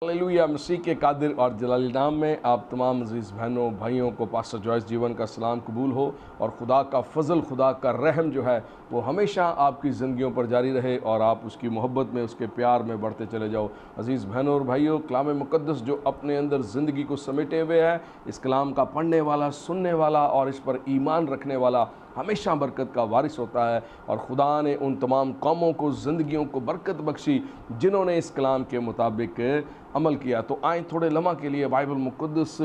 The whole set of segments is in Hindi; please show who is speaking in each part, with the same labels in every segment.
Speaker 1: हालेलुया। मसीह के कादिर और जलाली नाम में आप तमाम अजीज़ बहनों भाइयों को पास्टर जॉयस जीवन का सलाम कबूल हो और खुदा का फजल, खुदा का रहम जो है वो हमेशा आपकी ज़िंदगियों पर जारी रहे और आप उसकी मोहब्बत में, उसके प्यार में बढ़ते चले जाओ। अजीज़ बहनों और भाइयों, कलाम मुक़द्दस जो अपने अंदर ज़िंदगी को समेटे हुए है, इस कलाम का पढ़ने वाला, सुनने वाला और इस पर ईमान रखने वाला हमेशा बरकत का वारिस होता है। और खुदा ने उन तमाम कौमों को, ज़िंदगियों को बरकत बख्शी जिन्होंने इस कलाम के मुताबिक अमल किया। तो आए थोड़े लम्हा के लिए बाइबल मुक़द्दस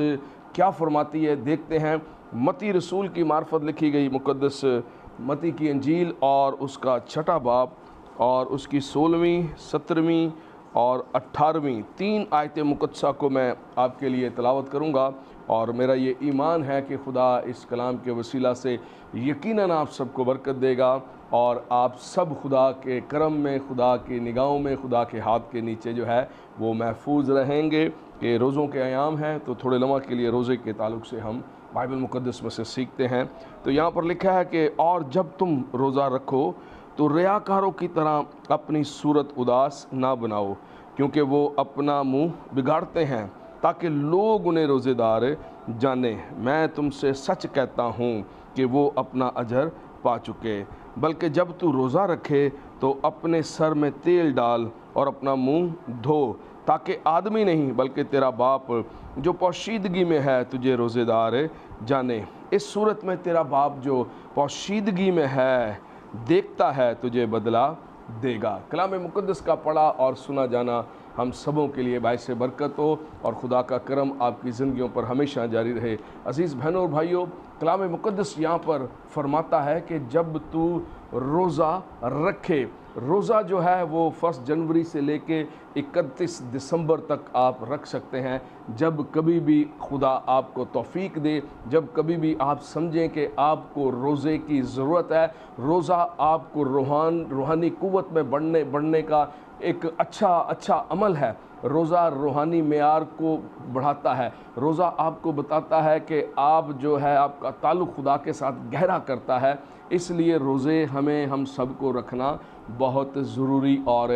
Speaker 1: क्या फरमाती है देखते हैं। मती रसूल की मार्फत लिखी गई मुक़द्दस मती की अंजील और उसका छठा बाब और उसकी 16वीं, 17वीं और 18वीं 3 आयतें मुक़द्दसा को मैं आपके लिए तिलावत करूँगा। और मेरा ये ईमान है कि खुदा इस कलाम के वसीला से यकीनन आप सबको बरकत देगा और आप सब खुदा के करम में, खुदा की निगाहों में, खुदा के हाथ के नीचे जो है वो महफूज रहेंगे। कि रोज़ों के अयाम हैं तो थोड़े लम्हा के लिए रोज़े के ताल्लुक़ से हम बाइबल मुक़द्दस में से सीखते हैं। तो यहाँ पर लिखा है कि और जब तुम रोज़ा रखो तो रियाकारों की तरह अपनी सूरत उदास ना बनाओ, क्योंकि वो अपना मुँह बिगाड़ते हैं ताकि लोग उन्हें रोज़ेदार जाने। मैं तुमसे सच कहता हूँ कि वो अपना अजर पा चुके। बल्कि जब तू रोज़ा रखे तो अपने सर में तेल डाल और अपना मुंह धो, ताकि आदमी नहीं बल्कि तेरा बाप जो पोशीदगी में है तुझे रोज़ेदार जाने। इस सूरत में तेरा बाप जो पोशीदगी में है देखता है तुझे बदला देगा। कलाम मुक़द्दस का पढ़ा और सुना जाना हम सबों के लिए बाइस बरकत हो और खुदा का करम आपकी ज़िंदगियों पर हमेशा जारी रहे। अजीज़ बहनों और भाइयों, कलाम मुक़द्दस यहाँ पर फरमाता है कि जब तू रोज़ा रखे, रोज़ा जो है वो 1 जनवरी से लेके 31 दिसंबर तक आप रख सकते हैं। जब कभी भी खुदा आपको तौफीक दे, जब कभी भी आप समझें कि आपको रोज़े की ज़रूरत है। रोज़ा आपको रूहानी क़ुव्वत में बढ़ने का एक अच्छा अमल है। रोज़ा रूहानी मेयार को बढ़ाता है। रोज़ा आपको बताता है कि आप जो है आपका ताल्लुक़ खुदा के साथ गहरा करता है। इसलिए रोज़े हम सबको रखना बहुत ज़रूरी और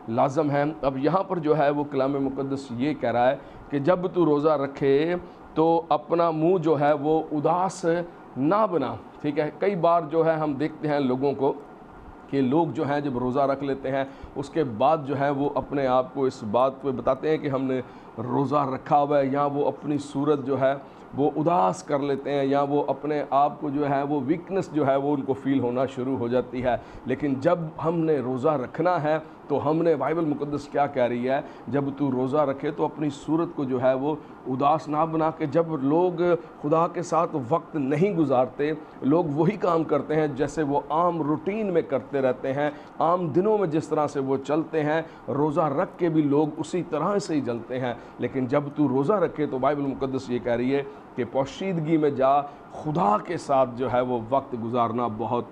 Speaker 1: लाज़म है। अब यहाँ पर जो है वो कलाम मुक़द्दस ये कह रहा है कि जब तू रोज़ा रखे तो अपना मुँह जो है वो उदास ना बना। ठीक है, कई बार जो है हम देखते हैं लोगों को कि लोग जो हैं जब रोज़ा रख लेते हैं उसके बाद जो है वो अपने आप को इस बात पे बताते हैं कि हमने रोज़ा रखा हुआ है, या वो अपनी सूरत जो है वो उदास कर लेते हैं, या वो अपने आप को जो है वो वीकनेस जो है वो उनको फ़ील होना शुरू हो जाती है। लेकिन जब हमने रोज़ा रखना है तो हमने बाइबल मुक़द्दस क्या कह रही है, जब तू रोज़ा रखे तो अपनी सूरत को जो है वो उदास ना बना के। जब लोग खुदा के साथ वक्त नहीं गुजारते, लोग वही काम करते हैं जैसे वो आम रूटीन में करते रहते हैं, आम दिनों में जिस तरह से वो चलते हैं, रोज़ा रख के भी लोग उसी तरह से ही चलते हैं। लेकिन जब तू रोज़ा रखे तो बाइबल मुक़द्दस ये कह रही है कि पोशीदगी में जा, खुदा के साथ जो है वो वक्त गुजारना बहुत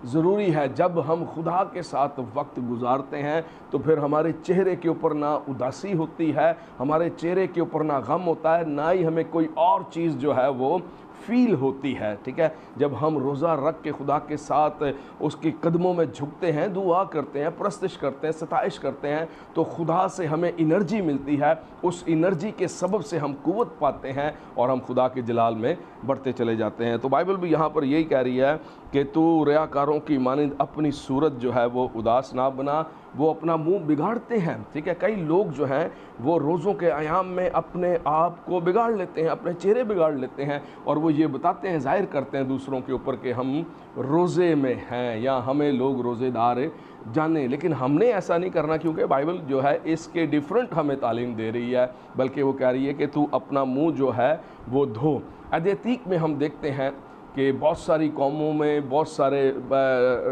Speaker 1: ज़रूरी है। जब हम खुदा के साथ वक्त गुजारते हैं तो फिर हमारे चेहरे के ऊपर ना उदासी होती है, हमारे चेहरे के ऊपर ना गम होता है, ना ही हमें कोई और चीज़ जो है वो फ़ील होती है। ठीक है, जब हम रोज़ा रख के खुदा के साथ उसके कदमों में झुकते हैं, दुआ करते हैं, प्रस्तश करते हैं, सताइश करते हैं, तो खुदा से हमें एनर्जी मिलती है। उस एनर्जी के सबब से हम क़ुव्वत पाते हैं और हम खुदा के जलाल में बढ़ते चले जाते हैं। तो बाइबल भी यहाँ पर यही कह रही है कि तू रियाकारों की मानिंद अपनी सूरत जो है वो उदास ना बना, वो अपना मुंह बिगाड़ते हैं। ठीक है, कई लोग जो हैं वो रोज़ों के आयाम में अपने आप को बिगाड़ लेते हैं, अपने चेहरे बिगाड़ लेते हैं और वो ये बताते हैं, ज़ाहिर करते हैं दूसरों के ऊपर कि हम रोज़े में हैं या हमें लोग रोज़ेदार जाने। लेकिन हमने ऐसा नहीं करना, क्योंकि बाइबल जो है इसके डिफरेंट हमें तालीम दे रही है। बल्कि वो कह रही है कि तू अपना मुँह जो है वो धो। अदीक में हम देखते हैं कि बहुत सारी कौमों में, बहुत सारे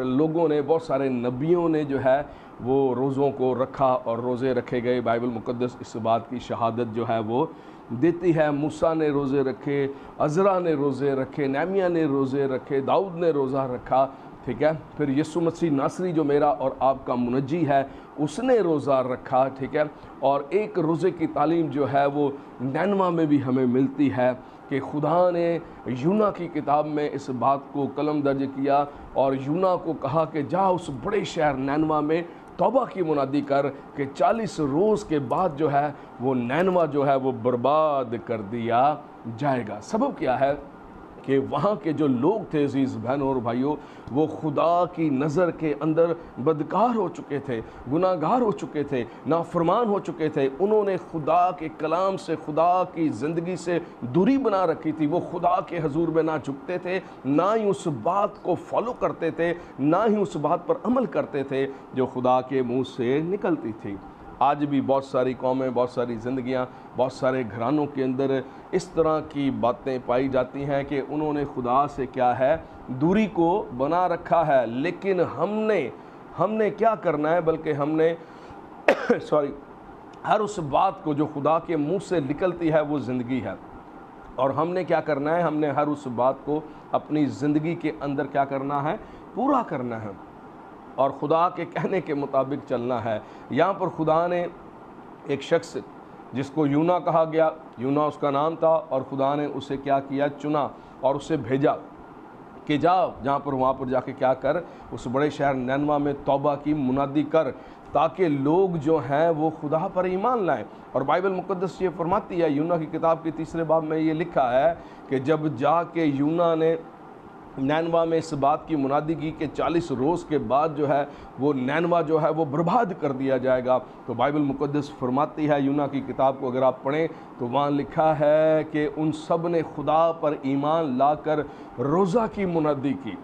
Speaker 1: लोगों ने, बहुत सारे नबियों ने जो है वो रोज़ों को रखा और रोज़े रखे गए। बाइबल मुक़द्दस इस बात की शहादत जो है वो देती है। मूसा ने रोज़े रखे, अज़रा ने रोज़े रखे, नेहमिया ने रोज़े रखे, दाऊद ने रोज़ा रखा। ठीक है, फिर यीशु मसीह नासरी जो मेरा और आपका मुनज्जी है उसने रोज़ा रखा। ठीक है, और एक रोज़े की तालीम जो है वो नैनवा में भी हमें मिलती है कि खुदा ने यूना की किताब में इस बात को कलम दर्ज किया और यूना को कहा कि जा उस बड़े शहर नैनवा में तौबा की मुनादी कर कि 40 रोज़ के बाद जो है वो नैनवा जो है वो बर्बाद कर दिया जाएगा। सबब क्या है कि वहाँ के जो लोग थे अजीज़ बहनों और भाइयों, वो खुदा की नज़र के अंदर बदकार हो चुके थे, गुनाहगार हो चुके थे, नाफरमान हो चुके थे। उन्होंने खुदा के कलाम से, खुदा की ज़िंदगी से दूरी बना रखी थी। वो खुदा के हजूर में ना झुकते थे, ना ही उस बात को फॉलो करते थे, ना ही उस बात पर अमल करते थे जो खुदा के मुँह से निकलती थी। आज भी बहुत सारी कौमें, बहुत सारी ज़िंदगियाँ, बहुत सारे घरानों के अंदर इस तरह की बातें पाई जाती हैं कि उन्होंने खुदा से क्या है, दूरी को बना रखा है। लेकिन हमने क्या करना है, बल्कि हमने सॉरी हर उस बात को जो खुदा के मुंह से निकलती है वो ज़िंदगी है, और हमने क्या करना है, हमने हर उस बात को अपनी ज़िंदगी के अंदर क्या करना है, पूरा करना है और खुदा के कहने के मुताबिक चलना है। यहाँ पर खुदा ने एक शख्स जिसको यूना कहा गया, यूना उसका नाम था, और खुदा ने उसे क्या किया, चुना और उसे भेजा कि जाओ जहाँ पर, वहाँ पर जाके क्या कर, उस बड़े शहर नैनवा में तौबा की मुनादी कर, ताकि लोग जो हैं वो खुदा पर ईमान लाएं। और बाइबल मुकद्दस ये फरमाती है, यूना की किताब के 3 बाब में ये लिखा है कि जब जाके यूना ने नैनवा में इस बात की मुनादी की कि 40 रोज़ के बाद जो है वो नैनवा जो है वो बर्बाद कर दिया जाएगा, तो बाइबल मुकद्दस फरमाती है, यूना की किताब को अगर आप पढ़ें तो वहाँ लिखा है कि उन सब ने खुदा पर ईमान लाकर रोज़ा की मुनादी की।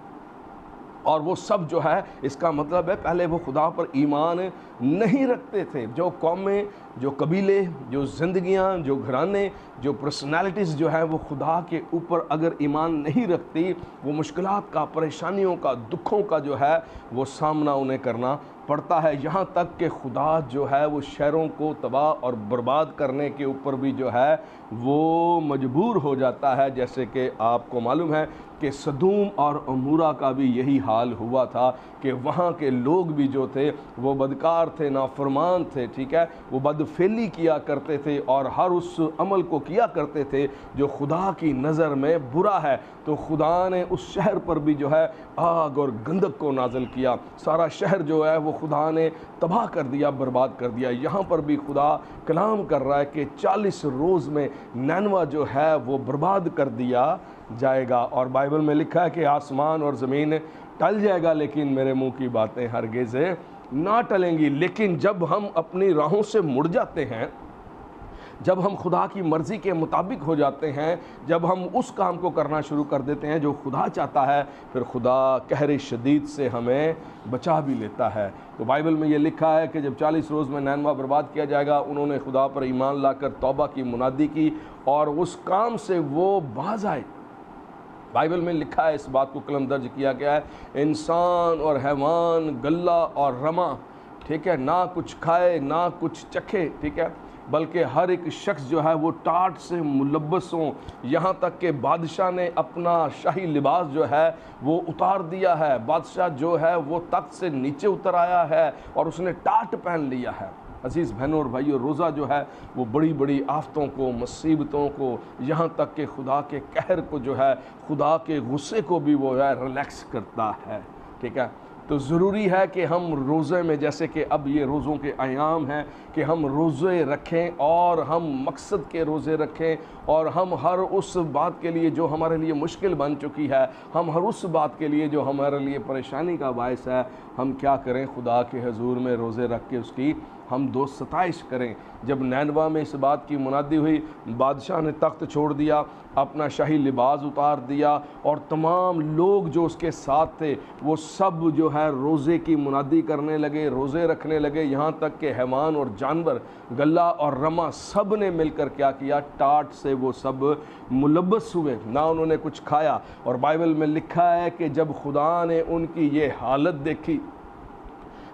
Speaker 1: और वो सब जो है, इसका मतलब है पहले वो खुदा पर ईमान नहीं रखते थे। जो कौमें, जो कबीले, जो ज़िंदगियाँ, जो घराने, जो पर्सनालिटीज़ जो है वो खुदा के ऊपर अगर ईमान नहीं रखती, वो मुश्किलात का, परेशानियों का, दुखों का जो है वो सामना उन्हें करना पड़ता है। यहाँ तक कि खुदा जो है वो शहरों को तबाह और बर्बाद करने के ऊपर भी जो है वो मजबूर हो जाता है। जैसे कि आपको मालूम है कि सदूम और अमूरा का भी यही हाल हुआ था कि वहाँ के लोग भी जो थे वो बदकार थे, नाफरमान थे, ठीक है, वो बदफेली किया करते थे और हर उस अमल को किया करते थे जो खुदा की नज़र में बुरा है। तो खुदा ने उस शहर पर भी जो है आग और गंधक को नाज़िल किया, सारा शहर जो है वो खुदा ने तबाह कर दिया, बर्बाद कर दिया। यहाँ पर भी खुदा कलाम कर रहा है कि 40 रोज़ में नैनवा जो है वो बर्बाद कर दिया जाएगा। और बाइबल में लिखा है कि आसमान और ज़मीन टल जाएगा, लेकिन मेरे मुंह की बातें हरगिज़ ना टलेंगी। लेकिन जब हम अपनी राहों से मुड़ जाते हैं, जब हम खुदा की मर्ज़ी के मुताबिक हो जाते हैं, जब हम उस काम को करना शुरू कर देते हैं जो खुदा चाहता है, फिर खुदा कहर शदीद से हमें बचा भी लेता है। तो बाइबल में ये लिखा है कि जब 40 रोज़ में नैनवा बर्बाद किया जाएगा, उन्होंने खुदा पर ईमान लाकर तौबा की मुनादी की और उस काम से वो बाज आए। बाइबल में लिखा है, इस बात को कलम दर्ज किया गया है, इंसान और हैवान, गल्ला और रमा, ठीक है, ना कुछ खाए ना कुछ चखे, ठीक है, बल्कि हर एक शख्स जो है वो टाट से मुलब्बस हों। यहाँ तक कि बादशाह ने अपना शाही लिबास जो है वो उतार दिया है। बादशाह जो है वो तख्त से नीचे उतर आया है और उसने टाट पहन लिया है। अजीज़ बहनों और भाइयों, रोज़ा जो है वो बड़ी बड़ी आफतों को, मुसीबतों को, यहाँ तक कि खुदा के कहर को जो है, खुदा के गुस्से को भी वो है रिलैक्स करता है, ठीक है। तो ज़रूरी है कि हम रोज़े में, जैसे कि अब ये रोज़ों के आयाम हैं, कि हम रोज़े रखें और हम मकसद के रोज़े रखें और हम हर उस बात के लिए जो हमारे लिए मुश्किल बन चुकी है, हम हर उस बात के लिए जो हमारे लिए परेशानी का बायस है, हम क्या करें, खुदा के हजूर में रोज़े रख के उसकी हम दो सताइश करें। जब नैनवा में इस बात की मुनादी हुई, बादशाह ने तख्त छोड़ दिया, अपना शाही लिबास उतार दिया और तमाम लोग जो उसके साथ थे वो सब जो है रोज़े की मुनादी करने लगे, रोज़े रखने लगे। यहाँ तक कि हैवान और जानवर, गल्ला और रमा, सब ने मिलकर क्या किया, टाट से वो सब मुलब्बस हुए, ना उन्होंने कुछ खाया। और बाइबल में लिखा है कि जब खुदा ने उनकी ये हालत देखी,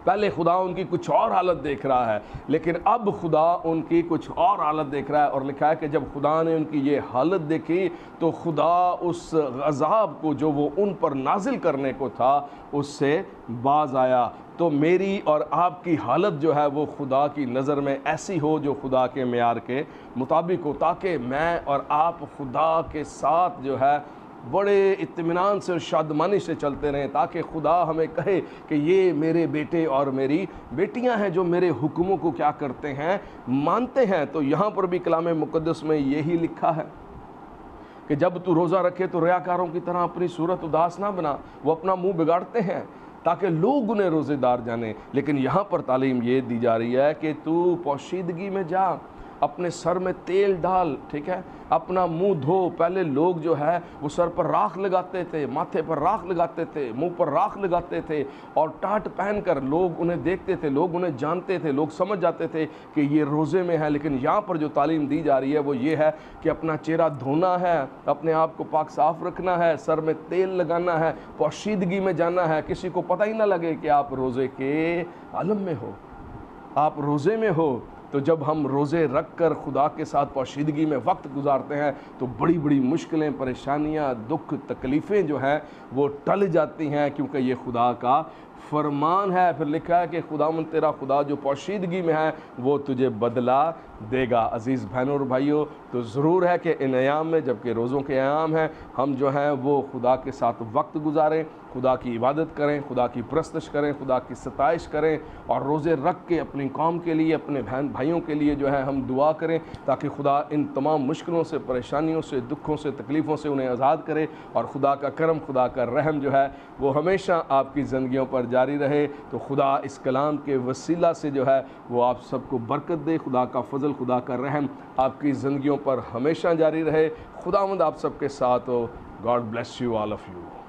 Speaker 1: पहले खुदा उनकी कुछ और हालत देख रहा है, लेकिन अब खुदा उनकी कुछ और हालत देख रहा है। और लिखा है कि जब खुदा ने उनकी ये हालत देखी तो खुदा उस अज़ाब को जो वो उन पर नाजिल करने को था उससे बाज आया। तो मेरी और आपकी हालत जो है वो खुदा की नज़र में ऐसी हो जो खुदा के मेयार के मुताबिक हो, ताकि मैं और आप खुदा के साथ जो है बड़े इत्मीनान से और शादमानी से चलते रहें, ताकि खुदा हमें कहे कि ये मेरे बेटे और मेरी बेटियां हैं जो मेरे हुक्मों को क्या करते हैं, मानते हैं। तो यहाँ पर भी कलाम मुक़द्दस में यही लिखा है कि जब तू रोज़ा रखे तो रियाकारों की तरह अपनी सूरत उदास ना बना। वो अपना मुंह बिगाड़ते हैं ताकि लोग उन्हें रोज़ेदार जाने, लेकिन यहाँ पर तालीम ये दी जा रही है कि तू पोशीदगी में जा, अपने सर में तेल डाल, ठीक है, अपना मुंह धो। पहले लोग जो है वो सर पर राख लगाते थे, माथे पर राख लगाते थे, मुंह पर राख लगाते थे और टाट पहनकर लोग उन्हें देखते थे, लोग उन्हें जानते थे, लोग समझ जाते थे कि ये रोज़े में है। लेकिन यहाँ पर जो तालीम दी जा रही है वो ये है कि अपना चेहरा धोना है, अपने आप को पाक साफ रखना है, सर में तेल लगाना है, पोशीदगी में जाना है, किसी को पता ही ना लगे कि आप रोज़े के आलम में हो, आप रोज़े में हो। तो जब हम रोज़े रख कर खुदा के साथ पोशीदगी में वक्त गुजारते हैं तो बड़ी बड़ी मुश्किलें, परेशानियां, दुख, तकलीफ़ें जो हैं वो टल जाती हैं, क्योंकि ये खुदा का फरमान है। फिर लिखा है कि खुदावंद तेरा खुदा जो पोशीदगी में है वो तुझे बदला देगा। अज़ीज़ बहनों और भाइयों, तो ज़रूर है कि इन अयाम में, जबकि रोज़ों के अयाम हैं, हम जो हैं वो खुदा के साथ वक्त गुजारें, खुदा की इबादत करें, खुदा की परस्तश करें, खुदा की सताइश करें और रोज़े रख के अपनी कौम के लिए, अपने बहन भाइयों के लिए जो है हम दुआ करें, ताकि खुदा इन तमाम मुश्किलों से, परेशानियों से, दुखों से, तकलीफ़ों से उन्हें आज़ाद करे और खुदा का करम, खुदा का रहम जो है वो हमेशा आपकी ज़िंदगियों पर जारी रहे। तो खुदा इस कलाम के वसीला से जो है वो आप सबको बरकत दे। खुदा का फजल, खुदा का रहम आपकी ज़िंदगियों पर हमेशा जारी रहे। खुदावंद आप सबके साथ हो। God bless you, all of you.